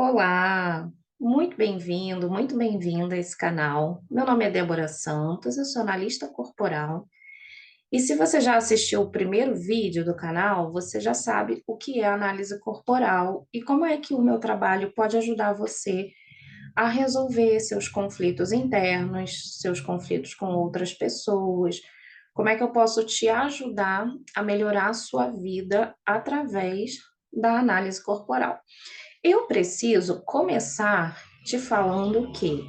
Olá, muito bem-vindo, muito bem-vinda a esse canal. Meu nome é Débora Santos, eu sou analista corporal. E se você já assistiu o primeiro vídeo do canal, você já sabe o que é análise corporal e como é que o meu trabalho pode ajudar você a resolver seus conflitos internos, seus conflitos com outras pessoas. Como é que eu posso te ajudar a melhorar a sua vida através da análise corporal? Eu preciso começar te falando que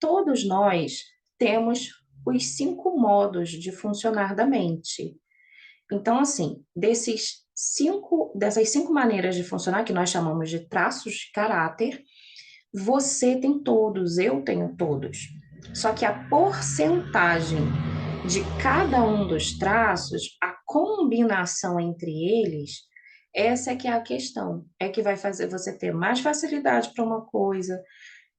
todos nós temos os 5 modos de funcionar da mente. Então, assim, dessas 5 maneiras de funcionar, que nós chamamos de traços de caráter, você tem todos, eu tenho todos. Só que a porcentagem de cada um dos traços, a combinação entre eles, essa é que é a questão. É que vai fazer você ter mais facilidade para uma coisa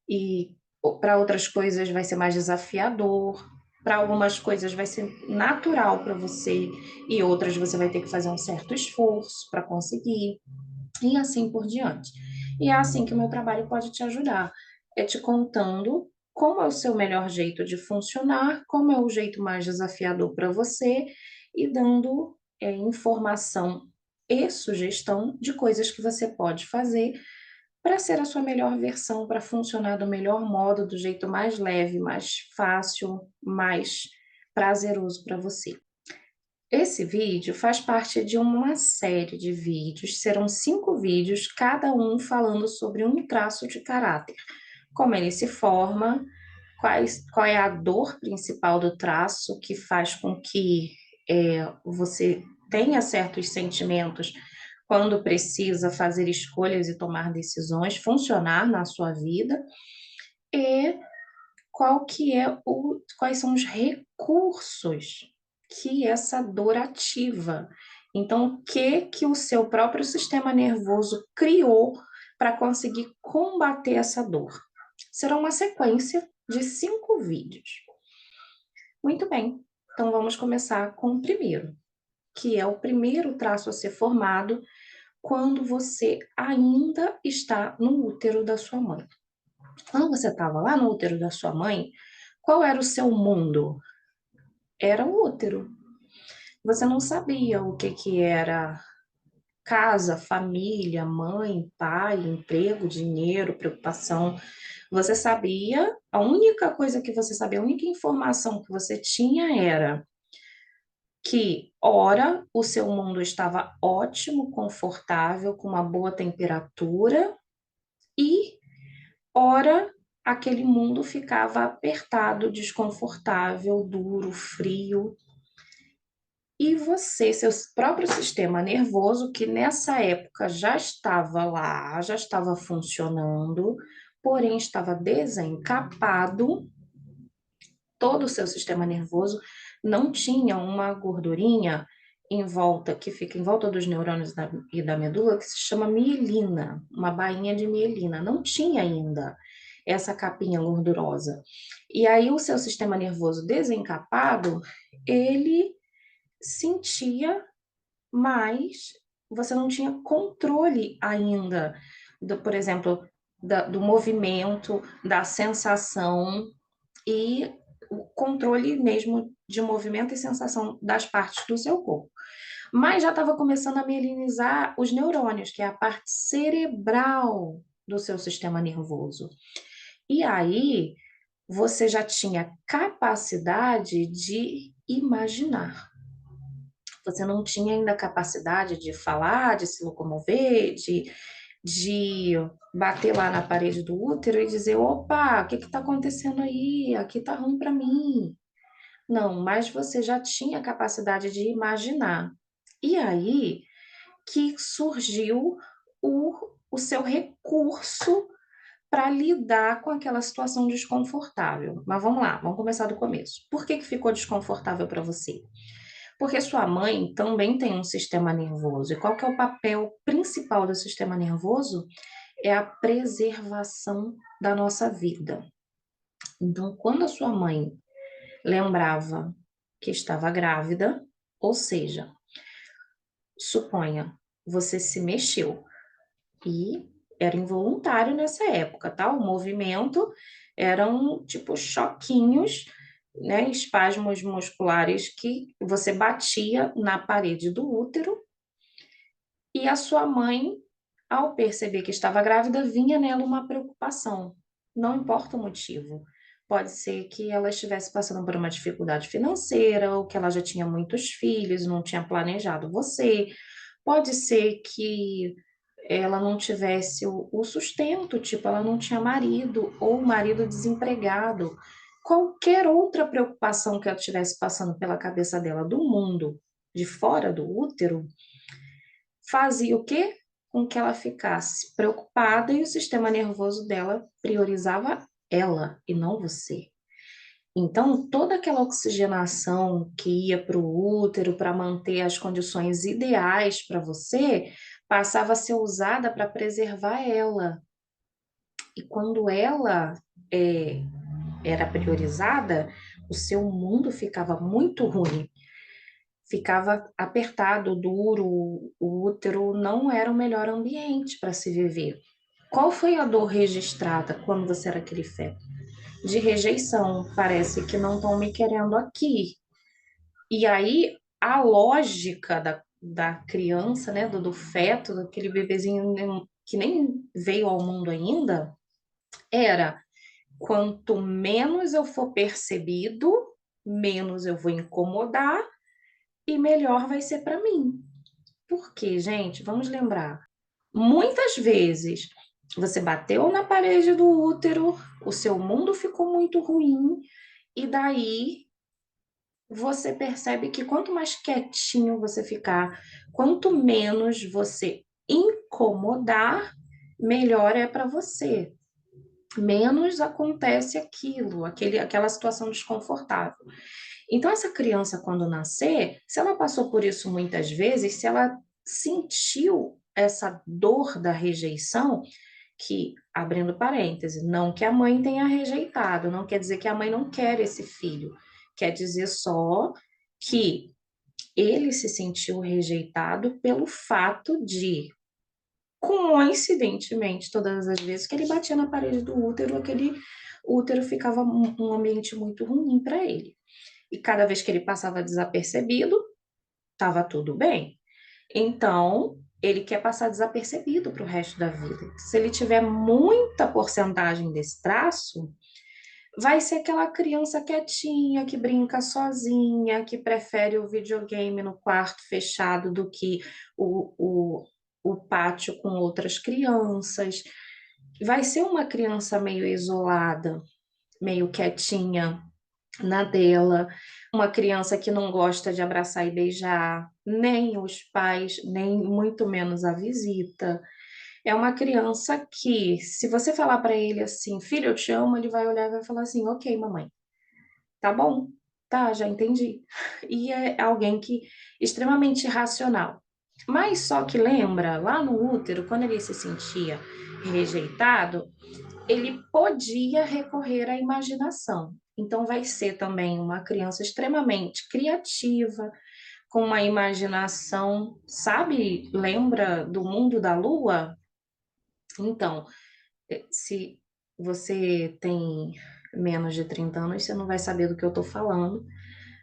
e para outras coisas vai ser mais desafiador. Para algumas coisas vai ser natural para você e outras você vai ter que fazer um certo esforço para conseguir e assim por diante. E é assim que o meu trabalho pode te ajudar, é te contando como é o seu melhor jeito de funcionar, como é o jeito mais desafiador para você e dando informação e sugestão de coisas que você pode fazer para ser a sua melhor versão, para funcionar do melhor modo, do jeito mais leve, mais fácil, mais prazeroso para você. Esse vídeo faz parte de uma série de vídeos, serão 5 vídeos, cada um falando sobre um traço de caráter. Como ele se forma, qual é a dor principal do traço que faz com que você tenha certos sentimentos quando precisa fazer escolhas e tomar decisões, funcionar na sua vida, e quais são os recursos que essa dor ativa. Então, o que o seu próprio sistema nervoso criou para conseguir combater essa dor? Será uma sequência de 5 vídeos. Muito bem, então vamos começar com o primeiro, que é o primeiro traço a ser formado quando você ainda está no útero da sua mãe. Quando você estava lá no útero da sua mãe, qual era o seu mundo? Era o útero. Você não sabia o que era casa, família, mãe, pai, emprego, dinheiro, preocupação. Você sabia, a única coisa que você sabia, a única informação que você tinha era que, ora, o seu mundo estava ótimo, confortável, com uma boa temperatura, e, ora, aquele mundo ficava apertado, desconfortável, duro, frio. E você, seu próprio sistema nervoso, que nessa época já estava lá, já estava funcionando, porém estava desencapado, todo o seu sistema nervoso não tinha uma gordurinha em volta, que fica em volta dos neurônios e da medula, que se chama mielina, uma bainha de mielina. Não tinha ainda essa capinha gordurosa. E aí o seu sistema nervoso desencapado, ele sentia, mas você não tinha controle ainda por exemplo, do movimento, da sensação e o controle mesmo de movimento e sensação das partes do seu corpo. Mas já estava começando a mielinizar os neurônios, que é a parte cerebral do seu sistema nervoso. E aí você já tinha capacidade de imaginar. Você não tinha ainda a capacidade de falar, de se locomover, de bater lá na parede do útero e dizer: opa, o que está acontecendo aí? Aqui está ruim para mim. Não, mas você já tinha a capacidade de imaginar. E aí que surgiu o seu recurso para lidar com aquela situação desconfortável. Mas vamos lá, vamos começar do começo. Por que ficou desconfortável para você? Porque sua mãe também tem um sistema nervoso. E qual que é o papel principal do sistema nervoso? É a preservação da nossa vida. Então, quando a sua mãe lembrava que estava grávida, ou seja, suponha, você se mexeu e era involuntário nessa época, tá? O movimento eram tipo choquinhos, né? Espasmos musculares que você batia na parede do útero e a sua mãe, ao perceber que estava grávida, vinha nela uma preocupação. Não importa o motivo. Pode ser que ela estivesse passando por uma dificuldade financeira, ou que ela já tinha muitos filhos, não tinha planejado você. Pode ser que ela não tivesse o sustento, tipo, ela não tinha marido, ou marido desempregado. Qualquer outra preocupação que ela estivesse passando pela cabeça dela do mundo, de fora do útero, fazia o quê? Com que ela ficasse preocupada e o sistema nervoso dela priorizava ela e não você. Então, toda aquela oxigenação que ia para o útero para manter as condições ideais para você, passava a ser usada para preservar ela. E quando ela é, era priorizada, o seu mundo ficava muito ruim, ficava apertado, duro, o útero não era o melhor ambiente para se viver. Qual foi a dor registrada quando você era aquele feto? De rejeição, parece que não estão me querendo aqui. E aí a lógica da criança, né, do feto, daquele bebezinho que nem veio ao mundo ainda, era quanto menos eu for percebido, menos eu vou incomodar e melhor vai ser para mim. Porque, gente, vamos lembrar, muitas vezes você bateu na parede do útero, o seu mundo ficou muito ruim, e daí você percebe que quanto mais quietinho você ficar, quanto menos você incomodar, melhor é para você. Menos acontece aquilo, aquela situação desconfortável. Então, essa criança, quando nascer, se ela passou por isso muitas vezes, se ela sentiu essa dor da rejeição, que, abrindo parênteses, não que a mãe tenha rejeitado, não quer dizer que a mãe não quer esse filho, quer dizer só que ele se sentiu rejeitado pelo fato de, coincidentemente, todas as vezes que ele batia na parede do útero, aquele útero ficava um ambiente muito ruim para ele. E cada vez que ele passava desapercebido, estava tudo bem. Então, ele quer passar desapercebido para o resto da vida. Se ele tiver muita porcentagem desse traço, vai ser aquela criança quietinha, que brinca sozinha, que prefere o videogame no quarto fechado do que o pátio com outras crianças. Vai ser uma criança meio isolada, meio quietinha na dela, uma criança que não gosta de abraçar e beijar, nem os pais, nem muito menos a visita. É uma criança que, se você falar para ele assim, filho, eu te amo, ele vai olhar e vai falar assim, ok, mamãe, tá bom, tá, já entendi. E é alguém que extremamente racional. Mas só que lembra, lá no útero, quando ele se sentia rejeitado, ele podia recorrer à imaginação. Então, vai ser também uma criança extremamente criativa, com uma imaginação, sabe? Lembra do mundo da lua? Então, se você tem menos de 30 anos, você não vai saber do que eu estou falando,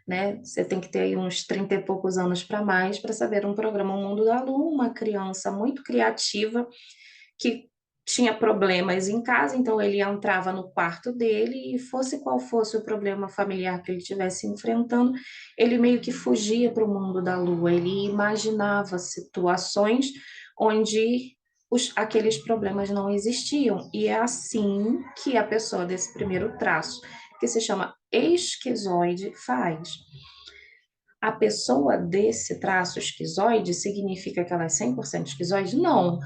né? Você tem que ter aí uns 30 e poucos anos para mais para saber um programa O Mundo da Lua, uma criança muito criativa que tinha problemas em casa, então ele entrava no quarto dele e fosse qual fosse o problema familiar que ele estivesse enfrentando, ele meio que fugia para o mundo da lua, ele imaginava situações onde aqueles problemas não existiam. E é assim que a pessoa desse primeiro traço, que se chama esquizoide, faz. A pessoa desse traço esquizoide significa que ela é 100% esquizoide? Não.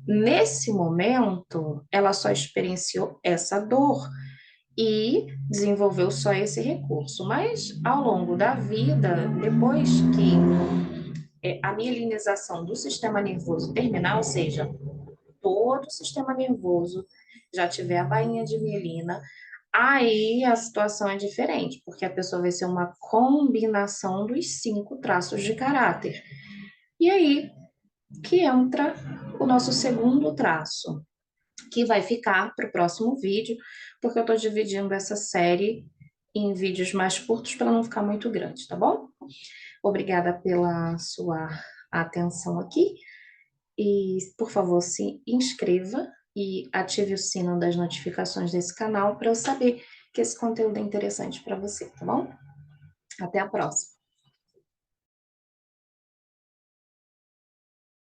Nesse momento, ela só experienciou essa dor e desenvolveu só esse recurso. Mas ao longo da vida, depois que a mielinização do sistema nervoso terminar, ou seja, todo o sistema nervoso já tiver a bainha de mielina, aí a situação é diferente, porque a pessoa vai ser uma combinação dos 5 traços de caráter. E aí que entra o nosso segundo traço, que vai ficar para o próximo vídeo, porque eu estou dividindo essa série em vídeos mais curtos para não ficar muito grande, tá bom? Obrigada pela sua atenção aqui e, por favor, se inscreva e ative o sino das notificações desse canal para eu saber que esse conteúdo é interessante para você, tá bom? Até a próxima!